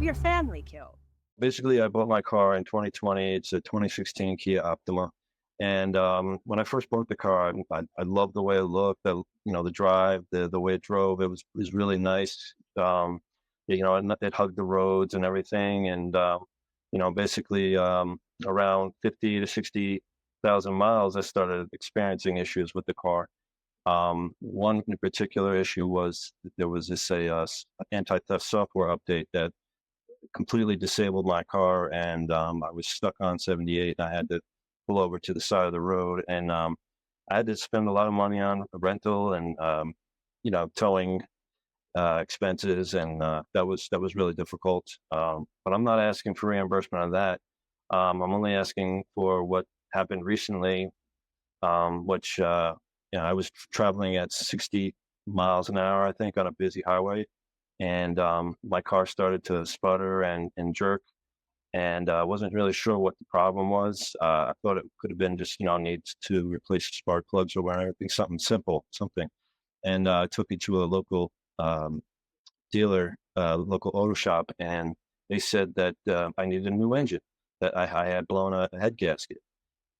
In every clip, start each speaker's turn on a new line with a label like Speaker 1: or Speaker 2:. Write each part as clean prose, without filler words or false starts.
Speaker 1: your family killed?
Speaker 2: Basically, I bought my car in 2020. It's a 2016 Kia Optima. And when I first bought the car, I loved the way it looked, the drive, the way it drove. It was really nice. It hugged the roads and everything. And basically around 50 to 60,000 miles, I started experiencing issues with the car. One in particular issue was that there was this anti-theft software update that completely disabled my car, and I was stuck on 78, and I had to pull over to the side of the road, and I had to spend a lot of money on a rental and towing expenses, and that was really difficult. But I'm not asking for reimbursement on that. I'm only asking for what happened recently, which I was traveling at 60 miles an hour, I think, on a busy highway, and my car started to sputter and jerk, and I wasn't really sure what the problem was. I thought it could have been just needs to replace spark plugs or whatever, something simple, something. And it took me to a local dealer, local auto shop, and they said that I needed a new engine, that I had blown a head gasket.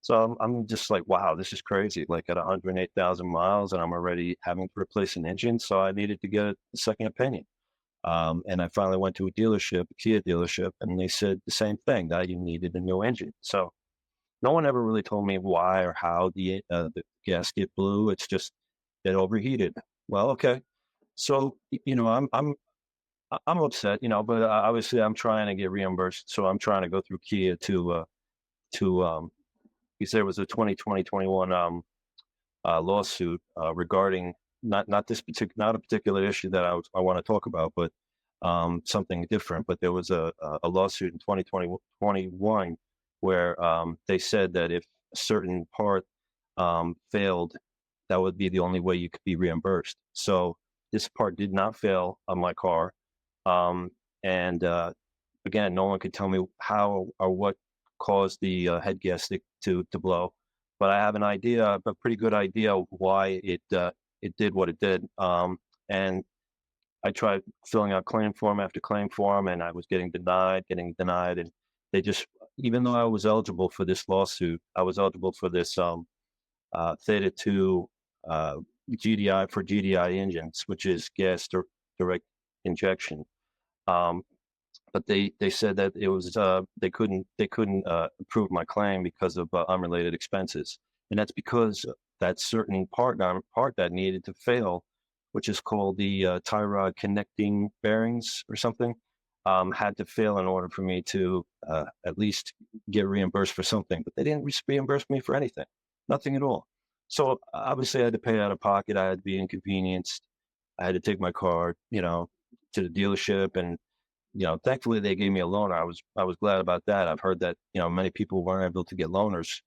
Speaker 2: So I'm just like, wow, this is crazy. Like at 108,000 miles, and I'm already having to replace an engine. So I needed to get a second opinion. And I finally went to a dealership, a Kia dealership, and they said the same thing, that you needed a new engine. So no one ever really told me why or how the gasket blew. It's just it overheated. Well, okay. So I'm upset, but obviously I'm trying to get reimbursed. So I'm trying to go through Kia to because there was a 2021 lawsuit regarding not a particular issue that I want to talk about, but something different. But there was a lawsuit in 2021 where they said that if a certain part failed, that would be the only way you could be reimbursed. So this part did not fail on my car, and again, no one could tell me how or what caused the head gasket to blow. But I have an idea, a pretty good idea why it did what it did. And I tried filling out claim form after claim form, and I was getting denied, and they just, even though I was eligible for this lawsuit, I was eligible for this Theta 2 uh, GDI for GDI engines, which is direct injection. Um, but they said that it was they couldn't approve my claim because of unrelated expenses, and that's because that certain part that needed to fail, which is called the tie rod connecting bearings or something, had to fail in order for me to at least get reimbursed for something. But they didn't reimburse me for anything, nothing at all. So obviously I had to pay out of pocket. I had to be inconvenienced. I had to take my car, to the dealership, and thankfully they gave me a loaner. I was glad about that. I've heard that many people weren't able to get loaners,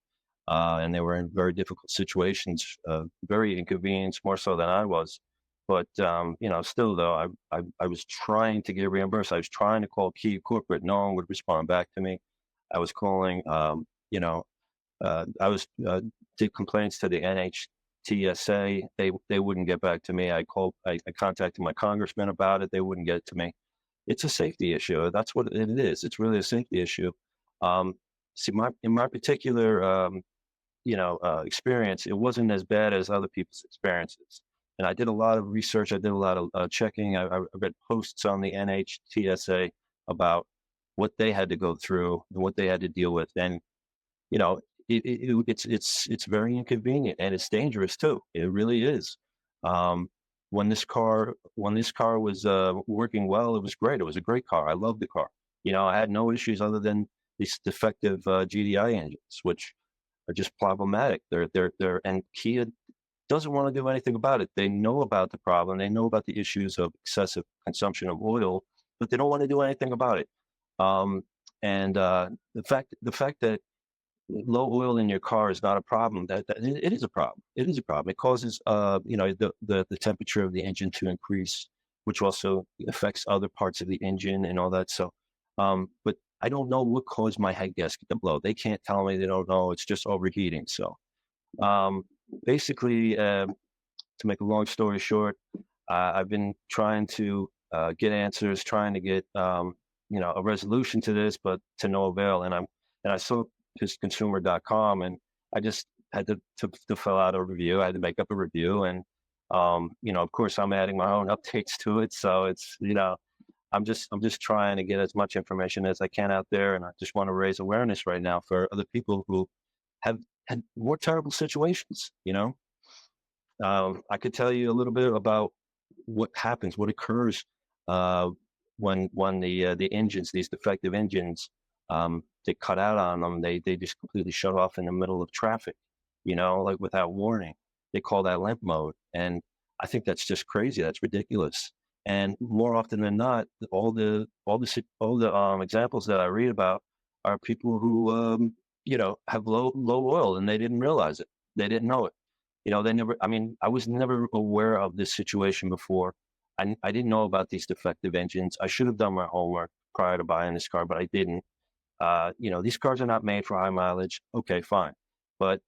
Speaker 2: and they were in very difficult situations, very inconvenienced, more so than I was. But still though, I was trying to get reimbursed. I was trying to call Key Corporate. No one would respond back to me. I was calling, I was did complaints to the NHTSA. They wouldn't get back to me. I contacted my congressman about it. They wouldn't get it to me. It's a safety issue. That's what it is. It's really a safety issue. Um, See, in my particular, experience, it wasn't as bad as other people's experiences. And I did a lot of research. I did a lot of checking. I read posts on the NHTSA about what they had to go through and what they had to deal with. And you know, it's very inconvenient, and it's dangerous too. It really is. Um, when this car was working well, it was great. It was a great car. I loved the car. I had no issues other than these defective GDI engines, which are just problematic. And Kia doesn't want to do anything about it. They know about the problem. They know about the issues of excessive consumption of oil, but they don't want to do anything about it. Um, and the fact that low oil in your car is not a problem. That it is a problem. It is a problem. It causes the temperature of the engine to increase, which also affects other parts of the engine and all that. So, but I don't know what caused my head gasket to blow. They can't tell me. They don't know. It's just overheating. So, um, basically, to make a long story short, I've been trying to get answers, trying to get a resolution to this, but to no avail. And I saw PissedConsumer.com, and I just had to fill out a review. I had to make up a review, and of course, I'm adding my own updates to it. So it's I'm just trying to get as much information as I can out there, and I just want to raise awareness right now for other people who have had more terrible situations. I could tell you a little bit about what happens, what occurs uh, when the engines, these defective engines, they cut out on them. They just completely shut off in the middle of traffic, like without warning. They call that limp mode, and I think that's just crazy. That's ridiculous. And more often than not, all the examples that I read about are people who have low oil, and they didn't realize it. They didn't know it. They never, I mean, I was never aware of this situation before. I didn't know about these defective engines. I should have done my homework prior to buying this car, but I didn't. These cars are not made for high mileage. Okay, fine. But,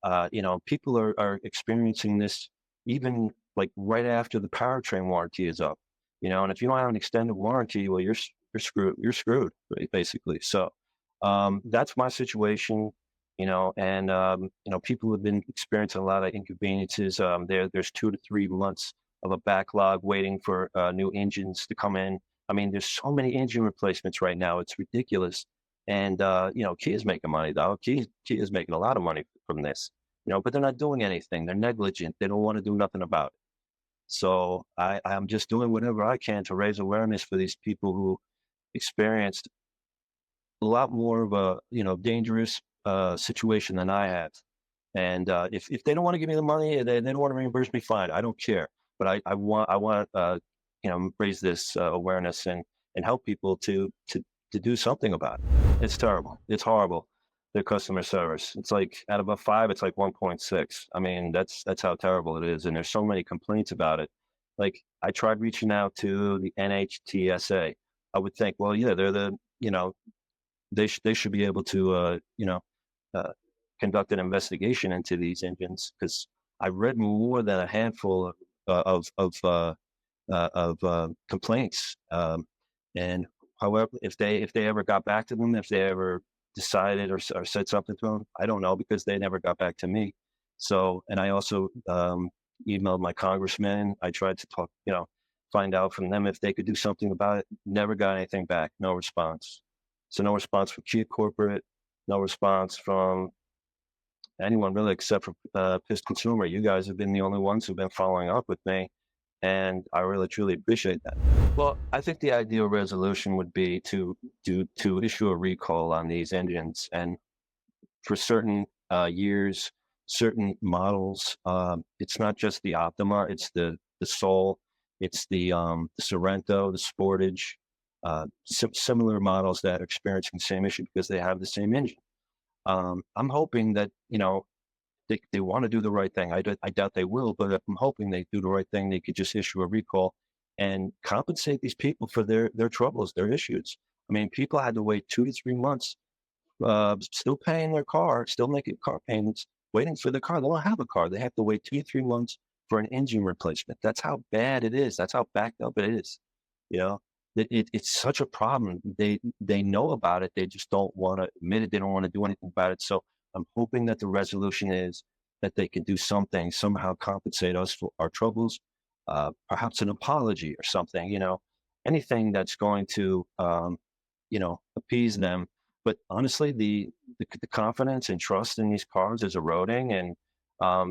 Speaker 2: people are experiencing this even like right after the powertrain warranty is up, and if you don't have an extended warranty, well, you're screwed. You're screwed, basically. So that's my situation, and people have been experiencing a lot of inconveniences. There's 2 to 3 months of a backlog waiting for new engines to come in. I mean, there's so many engine replacements right now. It's ridiculous. And Kia's making money, though. Kia's making a lot of money from this, but they're not doing anything. They're negligent. They don't want to do nothing about it. So I'm just doing whatever I can to raise awareness for these people who experienced a lot more of a dangerous situation than I have. And if they don't want to give me the money, they don't want to reimburse me, fine. I don't care. But I want raise this awareness and help people to do something about it. It's terrible. It's horrible. Their customer service. It's like out of a 5, it's like 1.6. I mean, that's how terrible it is. And there's so many complaints about it. Like I tried reaching out to the NHTSA. I would think, well, yeah, they're they should be able to uh, conduct an investigation into these engines, because I read more than a handful of complaints. And however, if they ever got back to them, if they ever decided or said something to them, I don't know, because they never got back to me. So, and I also emailed my congressman. I tried to find out from them if they could do something about it. Never got anything back. No response. So no response from Kia Corporate. No response from anyone really, except for PissedConsumer. You guys have been the only ones who've been following up with me, and I really truly appreciate that. Well, I think the ideal resolution would be to issue a recall on these engines, and for certain years, certain models. It's not just the Optima; it's the Soul, it's the Sorento, the Sportage, similar models that are experiencing the same issue because they have the same engine. I'm hoping that they want to do the right thing. I doubt they will, but I'm hoping they do the right thing. They could just issue a recall and compensate these people for their troubles, their issues. I mean, people had to wait 2 to 3 months, still paying their car, still making car payments, waiting for the car. They don't have a car. They have to wait 2 to 3 months for an engine replacement. That's how bad it is. That's how backed up it is. You know, it's such a problem. They know about it. They just don't want to admit it. They don't want to do anything about it. So I'm hoping that the resolution is that they can do something, somehow compensate us for our troubles, perhaps an apology or something, anything that's going to, appease them. But honestly, the confidence and trust in these cars is eroding. And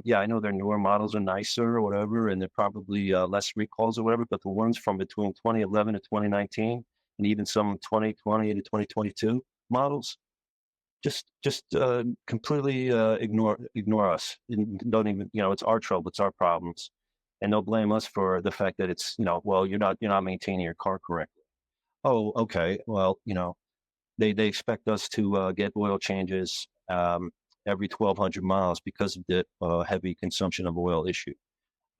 Speaker 2: yeah, I know their newer models are nicer or whatever, and they're probably less recalls or whatever, but the ones from between 2011 to 2019, and even some 2020 to 2022 models, just completely ignore us. Don't even, it's our trouble, it's our problems, and they'll blame us for the fact that it's, well, you're not maintaining your car correctly. Oh, okay, well, they expect us to get oil changes every 1,200 miles because of the heavy consumption of oil issue.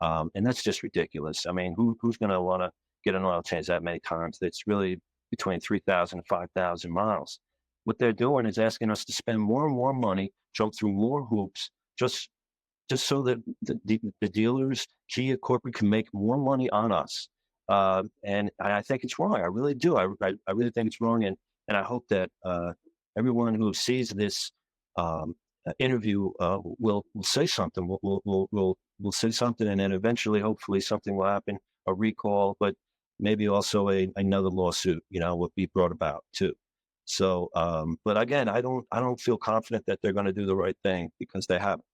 Speaker 2: And that's just ridiculous. I mean, who's going to want to get an oil change that many times? It's really between 3,000 and 5,000 miles. What they're doing is asking us to spend more and more money, jump through more hoops, just so that the dealers, Kia Corporate, can make more money on us. And I think it's wrong. I really do. I really think it's wrong. And I hope that everyone who sees this interview will say something. Will say something, and then eventually, hopefully, something will happen, a recall, but maybe also another lawsuit, will be brought about too. So, but again, I don't feel confident that they're going to do the right thing because they haven't.